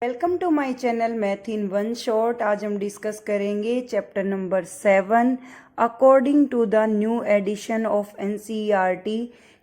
Welcome to my channel math in one shot. आज हम discuss करेंगे chapter number 7 according to the new edition of NCERT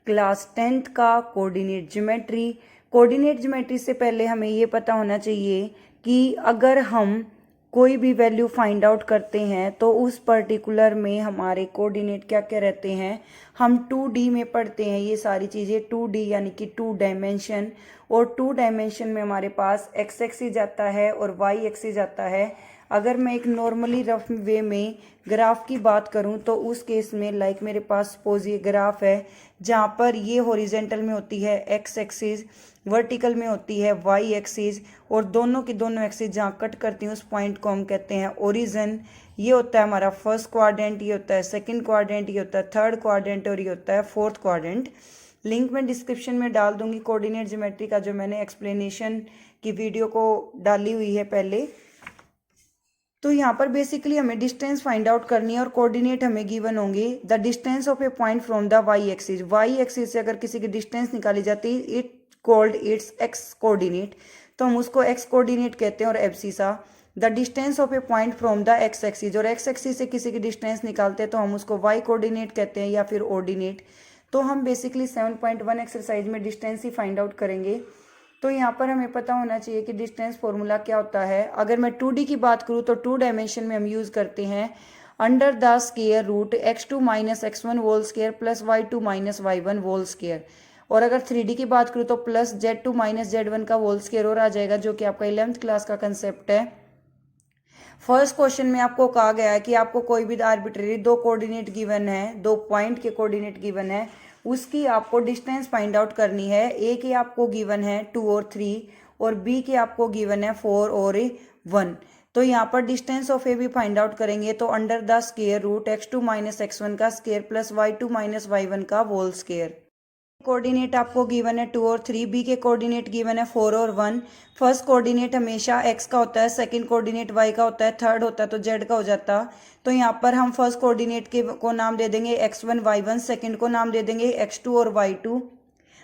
class 10th का coordinate geometry. Coordinate geometry से पहले हमें ये पता होना चाहिए कि अगर हम कोई भी वैल्यू फाइंड आउट करते हैं तो उस पर्टिकुलर में हमारे कोऑर्डिनेट क्या क्या रहते हैं। हम 2D में पढ़ते हैं ये सारी चीज़ें, 2D यानी कि 2 डायमेंशन, और 2 डायमेंशन में हमारे पास एक्स एक्सिस आता है और वाई एक्सिस आता है। अगर मैं एक नॉर्मली रफ वे में ग्राफ की बात करूं तो उस केस में लाइक मेरे पास सपोज ये ग्राफ है जहां पर ये हॉरिजेंटल में होती है एक्स एक्सिस, वर्टिकल में होती है वाई एक्सिस, और दोनों की दोनों एक्सिस जहां कट करती हैं उस पॉइंट को हम कहते हैं ओरिजिन। ये होता है हमारा फर्स्ट क्वाड्रेंट, ये होता है सेकंड क्वाड्रेंट, ये होता है थर्ड क्वाड्रेंट और ये होता है फोर्थ क्वाड्रेंट। लिंक मैं डिस्क्रिप्शन में डाल दूंगी कोऑर्डिनेट ज्योमेट्री का, जो मैंने एक्सप्लेनेशन की वीडियो को डाली हुई है पहले। तो यहाँ पर बेसिकली हमें डिस्टेंस फाइंड आउट करनी है और कोऑर्डिनेट हमें गिवन होंगे। The distance of a point from the y axis, y axis से अगर किसी की डिस्टेंस निकाली जाती है it called its x coordinate, तो हम उसको एक्स कोऑर्डिनेट कहते हैं। और abscissa the distance of a point from the x axis, और एक्स एक्सिस से किसी की डिस्टेंस निकालते हैं तो हम उसको वाई कोऑर्डिनेट कहते हैं या फिर ऑर्डिनेट। तो हम बेसिकली 7.1 एक्सरसाइज में डिस्टेंस ही फाइंड आउट करेंगे। तो यहाँ पर हमें पता होना चाहिए कि डिस्टेंस फॉर्मूला क्या होता है। अगर मैं 2D की बात करूँ तो 2 डायमेंशन में हम यूज़ करते हैं under the square root x2 minus x1 whole square plus y2 minus y1 whole square. और अगर 3D की बात करूँ तो प्लस z2 माइनस z1 का होल स्क्वायर और आ जाएगा, जो कि आपका 11th क्लास का कंसेप्ट है। फर्स्ट क्वेश्चन में आपको कहा गया है कि आपको कोई भी आर्बिट्रेरी 2 कोऑर्डिनेट गिवन है, 2 पॉइंट के कोऑर्डिनेट गिवन है, उसकी आपको डिस्टेंस फाइंड आउट करनी है। ए के आपको गिवन है 2 और 3 और बी के आपको गिवन है 4 और 1। तो यहाँ पर डिस्टेंस ऑफ ए भी फाइंड आउट करेंगे तो under the square root x2 minus x1 का square plus y2 minus y1 का होल स्क्वायर। कोऑर्डिनेट आपको गिवन है 2 और 3, बी के कोऑर्डिनेट गिवन है 4 और 1। फर्स्ट कोऑर्डिनेट हमेशा x का होता है, सेकंड कोऑर्डिनेट y का होता है, थर्ड होता है तो z का हो जाता। तो यहाँ पर हम फर्स्ट कोऑर्डिनेट के को नाम दे देंगे x1 y1, सेकंड को नाम दे देंगे x2 और y2।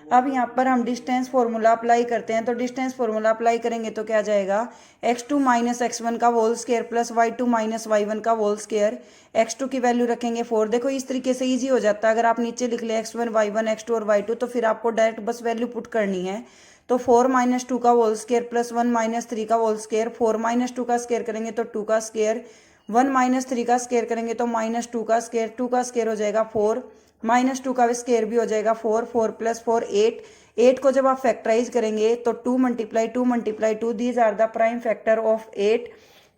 अब यहाँ पर हम डिस्टेंस फॉर्मूला अप्लाई करते हैं, तो डिस्टेंस फॉर्मूला अप्लाई करेंगे तो क्या जाएगा x2 माइनस x1 का whole square plus y2 minus y1 का होल स्क्वायर। x2 की वैल्यू रखेंगे 4। देखो इस तरीके से इजी हो जाता है। अगर आप नीचे लिख ले x1 y1 x2 और y2 तो फिर आपको डायरेक्ट बस वैल्यू पुट करनी है। तो 4 माइनस 2 का होल स्क्वायर प्लस 1 माइनस 3 का होल स्क्वायर, 4 माइनस 2 का स्क्वायर करेंगे तो 2 का स्क्वायर, 1 माइनस 3 का स्क्वायर करेंगे तो माइनस 2 का स्क्वायर, 2 का स्क्वायर हो जाएगा 4, माइनस 2 का स्क्वायर भी हो जाएगा 4, 4 प्लस 4 8। 8 को जब आप फैक्टराइज करेंगे तो 2 multiply 2 multiply 2 these are the prime factor of 8।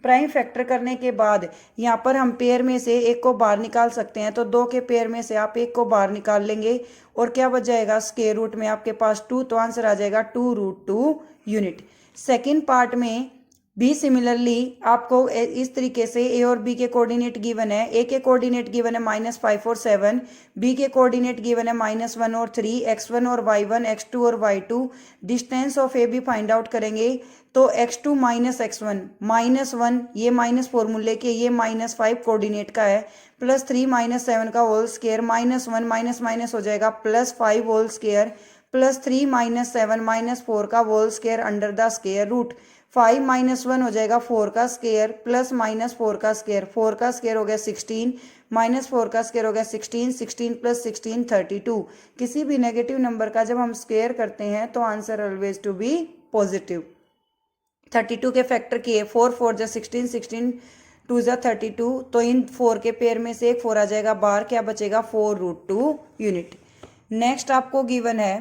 Prime factor करने के बाद यहाँ पर हम पेयर में से एक को बाहर निकाल सकते हैं, तो 2 के पेयर में से आप एक को बाहर निकाल लेंगे और क्या बच जाएगा स्क्वायर रूट में आपके पास 2, तो आंसर आ जाएगा 2√2 यूनिट। सेकेंड पार्ट में भी सिमिलरली आपको इस तरीके से ए और बी के कोऑर्डिनेट गिवन है। ए के कोऑर्डिनेट गिवन है -5 और 7, बी के कोऑर्डिनेट गिवन है -1 और 3, x1 और y1, x2 और y2। डिस्टेंस ऑफ ए भी फाइंड आउट करेंगे तो x2 माइनस x1 -1, ये माइनस फॉर्मूले के, ये -5 कोऑर्डिनेट का है, प्लस 3 माइनस 7 का होल स्क्वायर, -1 माइनस माइनस हो जाएगा +5 whole square, plus 3 minus 7 minus 4 का whole square under the square root. 5 minus 1 हो जाएगा 4 का स्क्वायर प्लस माइनस 4 का स्क्वायर, 4 का स्क्वायर हो गया 16 माइनस 4 का स्क्वायर हो गया 16, 16 प्लस 16 32। किसी भी नेगेटिव नंबर का जब हम स्क्वायर करते हैं तो answer always to be positive. 32 के फैक्टर किए 4 4 जा 16, 16 2 जा 32, तो इन 4 के पेयर में से एक 4 आ जाएगा बाहर, क्या बचेगा 4√2 यूनिट। नेक्स्ट आपको गिवन है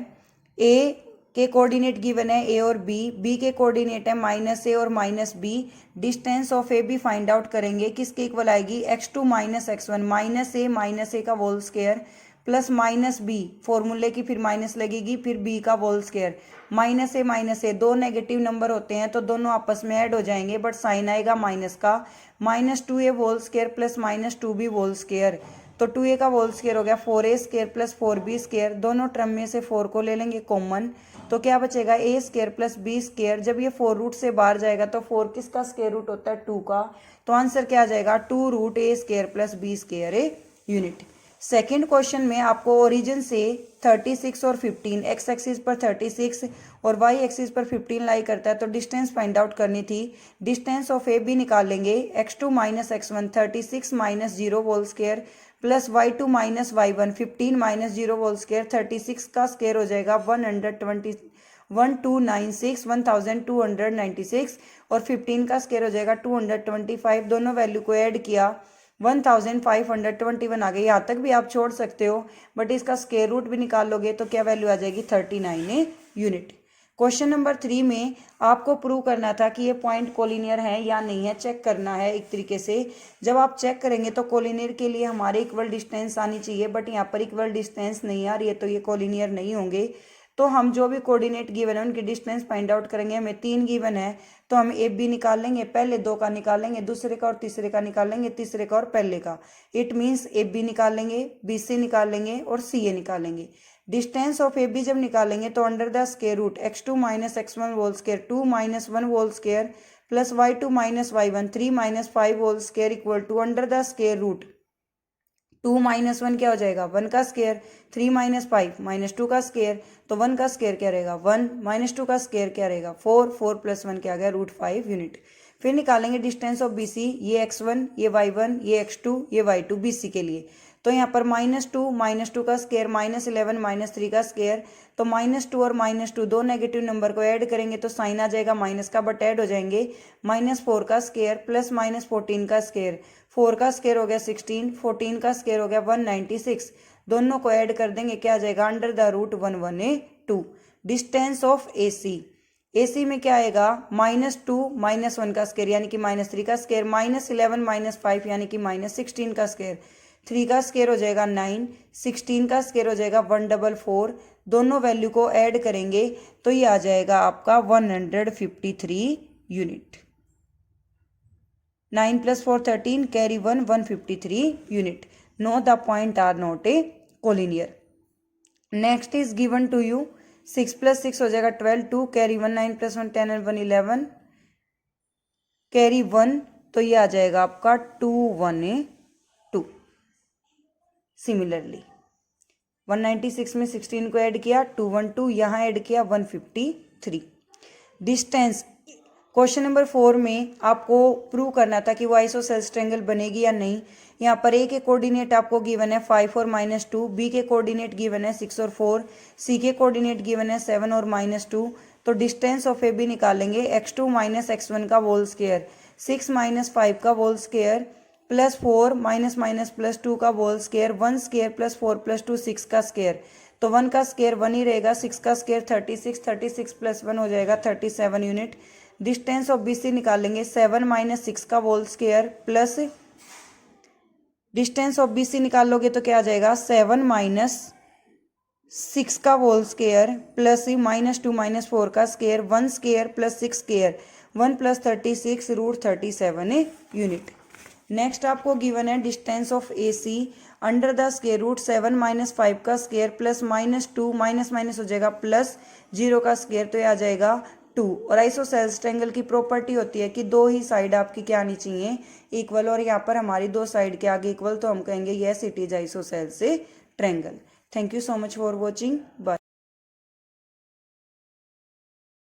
ए के कोऑर्डिनेट गिवन है ए और बी के कोऑर्डिनेट है -a और -b। डिस्टेंस ऑफ ए भी फाइंड आउट करेंगे, किसके इक्वल आएगी x2 माइनस x1, -a का होल स्क्वायर प्लस -b, फॉर्मूले की फिर माइनस लगेगी, फिर b का होल स्क्वायर, -a दो नेगेटिव नंबर होते हैं तो दोनों आपस में ऐड हो जाएंगे बट साइन आएगा माइनस का, -2a whole square plus -2b whole square. तो 2a का होल स्क्वायर हो गया 4a square plus 4b square, दोनों टर्म में से 4 को ले लेंगे कॉमन, तो क्या बचेगा a square plus b square. जब ये 4 रूट से बाहर जाएगा तो 4 किसका स्क्वायर रूट होता है 2 का, तो आंसर क्या आ जाएगा 2√a square plus b square unit. Second question में आपको ओरिजिन से 36 और 15 एक्स एक्सिस पर 36 और वाई एक्सिस पर 15 लाई करता है, तो डिस्टेंस फाइंड आउट करनी थी। डिस्टेंस ऑफ ए बी निकालेंगे, x2 minus x1 36 minus 0 whole square plus y2 minus y1 15 minus 0 whole square. 36 का स्क्वायर हो जाएगा 1296 और 15 का स्क्वायर हो जाएगा 225। दोनों वैल्यू को ऐड किया 1521 आ गई। यहाँ तक भी आप छोड़ सकते हो, बट इसका स्क्वायर रूट भी निकाल लोगे तो क्या वैल्यू आ जाएगी 39 यूनिट। क्वेश्चन नंबर 3 में आपको प्रूव करना था कि ये पॉइंट कोलिनियर है या नहीं है, चेक करना है एक तरीके से। जब आप चेक करेंगे तो कोलिनियर के लिए हमारे इक्वल डिस्टेंस आनी चाहिए, बट यहाँ पर इक्वल डिस्टेंस नहीं आ रही है, तो ये कोलिनियर नहीं होंगे। तो हम जो भी कोऑर्डिनेट गिवन है उनकी डिस्टेंस फाइंड आउट करेंगे। हमें 3 गिवन है, तो हम ए बी निकाल लेंगे, पहले 2 का निकालेंगे, दूसरे का और तीसरे का निकालेंगे, तीसरे का और पहले का। इट मीन्स ए बी निकालेंगे, बी सी निकालेंगे और सी ए निकालेंगे। डिस्टेंस ऑफ ए बी जब निकालेंगे तो under the square root x2 minus x1 whole square 2 minus 1 whole square plus y2 minus y1 3 minus 5 whole square equal to under the square root 2 minus 1 क्या हो जाएगा 1 का स्क्वायर, 3 माइनस 5 माइनस 2 का square, तो 1 का स्क्वायर क्या रहेगा 1 minus 2 का स्क्वायर क्या रहेगा 4, 4 प्लस 1 क्या आ गया √5 यूनिट। फिर निकालेंगे डिस्टेंस ऑफ BC, ये x1 ये y1 ये x2 ये y2 BC के लिए। तो यहाँ पर -2 का स्क्वायर -11 -3 का स्क्वायर, तो -2 और -2 दो नेगेटिव नंबर को ऐड करेंगे तो साइन आ जाएगा माइनस का, बट ऐड हो जाएंगे। -4 का स्क्वायर प्लस -14 का स्क्वायर, 4 का स्क्वायर हो गया 16, 14 का स्क्वायर हो गया 196। दोनों को ऐड कर देंगे, क्या आ जाएगा under the root 112। Distance of AC में क्या आएगा -2 -1 का स्क्वायर यानी कि -3 का स्क्वायर, -11 -5 यानी कि -16 का स्क्वायर, 3 का स्क्वायर हो जाएगा 9, 16 का स्क्वायर हो जाएगा 144। दोनों वैल्यू को ऐड करेंगे तो ये आ जाएगा आपका 153 unit. 9 + 4 13 carry 1 153 unit. No the point are not a collinear. Next is given to you 6 + 6 हो जाएगा 12 2 कैरी 1 9 + 1 10 and 1 11 कैरी 1, तो ये आ जाएगा आपका 212। सिमिलरली 196 में 16 को ऐड किया 212, यहाँ ऐड किया 153। डिस्टेंस क्वेश्चन नंबर 4 में आपको प्रूव करना था कि वो आइसोसेल्स ट्रायंगल बनेगी या नहीं। यहाँ पर ए के कोऑर्डिनेट आपको गिवन है 5 और -2, बी के कोऑर्डिनेट गिवन है 6 और 4, सी के कोऑर्डिनेट गिवन है 7 और -2। तो डिस्टेंस ऑफ ए बी निकालेंगे, x2 माइनस x1 का होल स्क्वायर 6 माइनस 5 का whole square plus 4 minus minus plus 2 का whole square 1 square plus 4 plus 2 6 का स्क्वायर, तो 1 का स्क्वायर 1 ही रहेगा, 6 का स्क्वायर 36, 36 प्लस 1 हो जाएगा 37 यूनिट। डिस्टेंस ऑफ BC निकालेंगे, 7 माइनस 6 का whole square plus distance of BC निकाल लोगे तो क्या आ जाएगा 7 माइनस 6 का होल स्क्वायर प्लस -2 -4 का square 1 square plus 6 square 1 + 36 √37 unit. Next आपको गिवन है distance of AC under the square root 7 - 5 का स्क्वायर प्लस -2 माइनस माइनस हो जाएगा प्लस 0 का स्क्वायर, तो ये आ जाएगा 2। और आइसोसेल्स ट्रायंगल की प्रॉपर्टी होती है कि दो ही साइड आपकी क्या आनी चाहिए इक्वल, और यहाँ पर हमारी दो साइड के आगे इक्वल, तो हम कहेंगे yes it is isosceles triangle. Thank you so much for watching, bye.